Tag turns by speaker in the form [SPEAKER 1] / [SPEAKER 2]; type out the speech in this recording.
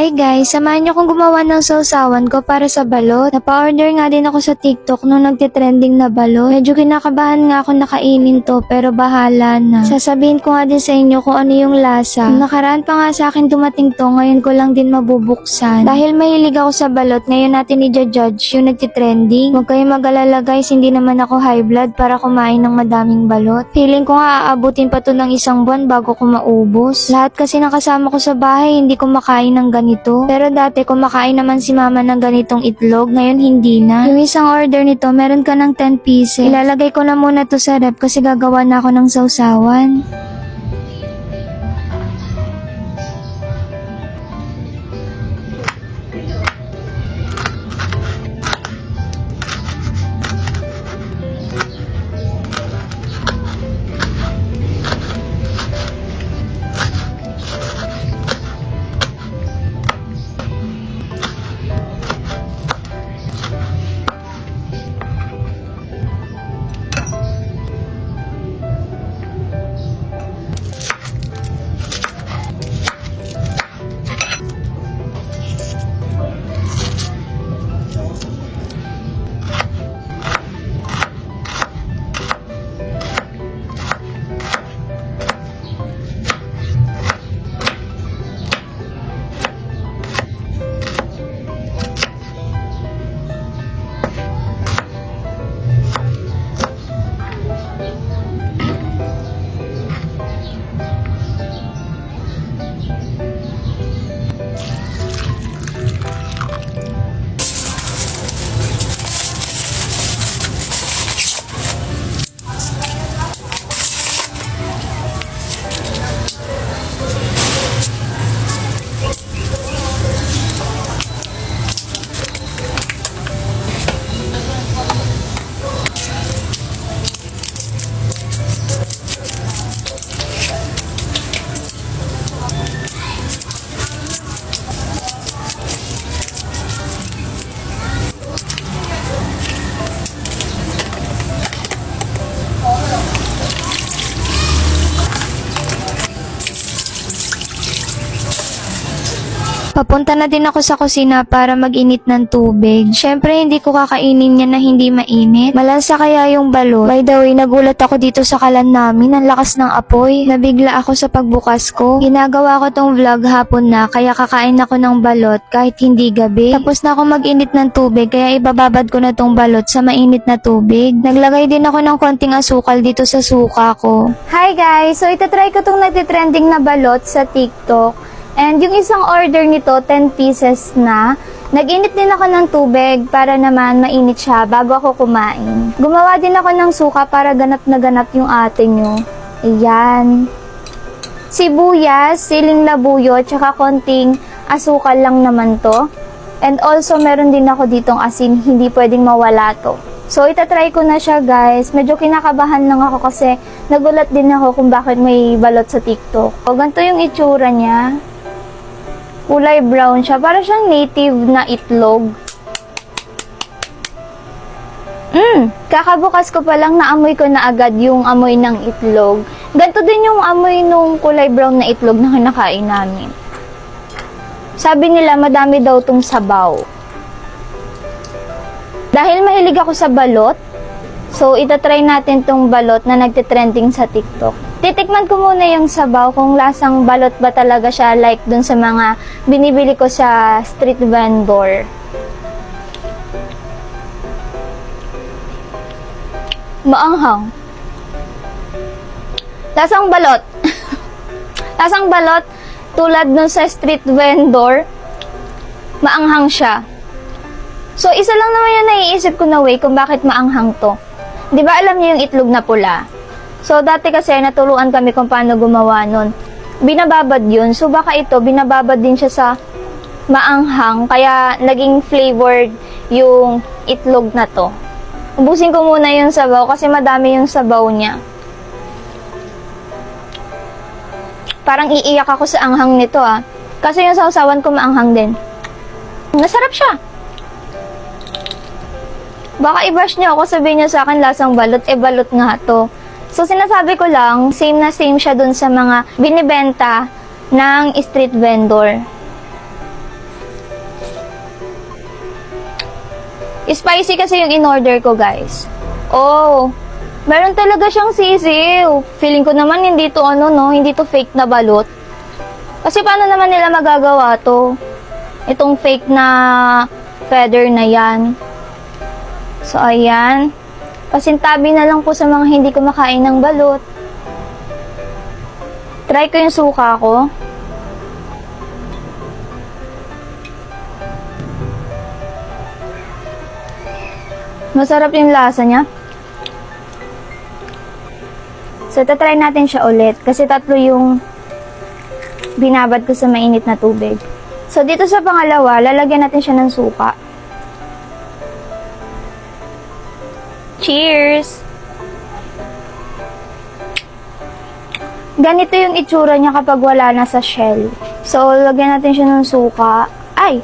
[SPEAKER 1] Hi guys, samahan niyo kong gumawa ng sausawan ko para sa balot. Napa-order nga din ako sa TikTok nung nagtitrending na balot. Medyo kinakabahan nga ako nakainin to pero bahala na. Sasabihin ko nga din sa inyo kung ano yung lasa. Nung nakaraan pa nga sa akin dumating to, ngayon ko lang din mabubuksan. Dahil mahilig ako sa balot, ngayon natin i-judge yung nagtitrending. Huwag kayong mag-alala guys, hindi naman ako high blood para kumain ng madaming balot. Feeling ko nga aabutin pa to ng isang buwan bago ko maubos. Lahat kasi ng kasama ko sa bahay, hindi kumakain ng ganito. Pero dati kumakain naman si mama ng ganitong itlog, ngayon hindi na. Yung isang order nito, meron ka ng 10 pieces. Ilalagay ko na muna to sa rep kasi gagawa na ako ng sausawan. Papunta na din ako sa kusina para mag-init ng tubig. Syempre, hindi ko kakainin yan na hindi mainit. Malansa kaya yung balot. By the way, nagulat ako dito sa kalan namin. Ang lakas ng apoy. Nabigla ako sa pagbukas ko. Ginagawa ko tong vlog hapon na, kaya kakain ako ng balot kahit hindi gabi. Tapos na ako mag-init ng tubig, kaya ibababad ko na tong balot sa mainit na tubig. Naglagay din ako ng konting asukal dito sa suka ko. Hi guys! So, itatry ko tong nagtitrending na balot sa TikTok. And yung isang order nito, 10 pieces na. Nag-init din ako ng tubig para naman mainit siya bago ako kumain. Gumawa din ako ng suka para ganap na ganap yung ate nyo. Ayan. Sibuyas, siling labuyo, tsaka konting asukal lang naman to. And also, meron din ako ditong asin, hindi pwedeng mawala to. So, itatry ko na siya guys. Medyo kinakabahan lang ako kasi nagulat din ako kung bakit may balot sa TikTok. O, ganito yung itsura niya. Kulay brown siya. Para siyang native na itlog. Kakabukas ko pa lang naamoy ko na agad yung amoy ng itlog. Ganito din yung amoy nung kulay brown na itlog na kinakain namin. Sabi nila madami daw tong sabaw. Dahil mahilig ako sa balot, so itatry natin tong balot na nagtitrending sa TikTok. Titikman ko muna yung sabaw kung lasang balot ba talaga siya like dun sa mga binibili ko sa street vendor. Maanghang. Lasang balot. Lasang balot tulad dun sa street vendor. Maanghang siya. So, isa lang naman yung naiisip ko na way kung bakit maanghang to. Di ba alam niyo yung itlog na pula? So, dati kasi natuluan kami kung paano gumawa nun. Binababad yun. So, baka ito, binababad din siya sa maanghang. Kaya, naging flavored yung itlog na to. Ubusin ko muna yung sabaw kasi madami yung sabaw niya. Parang iiyak ako sa anghang nito ah. Kasi yung sausawan ko maanghang din. Nasarap siya. Baka i-bash niyo ako, sabihin niyo sa akin lasang balot, balot nga to. So, sinasabi ko lang, same na same siya dun sa mga binibenta ng street vendor.
[SPEAKER 2] Spicy kasi yung in-order ko, guys. Oh, meron talaga siyang sisiw. Feeling ko naman hindi to hindi to fake na balot. Kasi paano naman nila magagawa to? Itong fake na feather na yan. So, ayan. Pasintabi na lang po sa mga hindi kumakain ng balot. Try ko yung suka ko. Masarap yung lasa niya. So, tatry natin siya ulit. Kasi tatlo yung binabad ko sa mainit na tubig. So, dito sa pangalawa, lalagyan natin siya ng suka. Cheers! Ganito yung itsura niya kapag wala na sa shell. So, lagyan natin siya ng suka. Ay!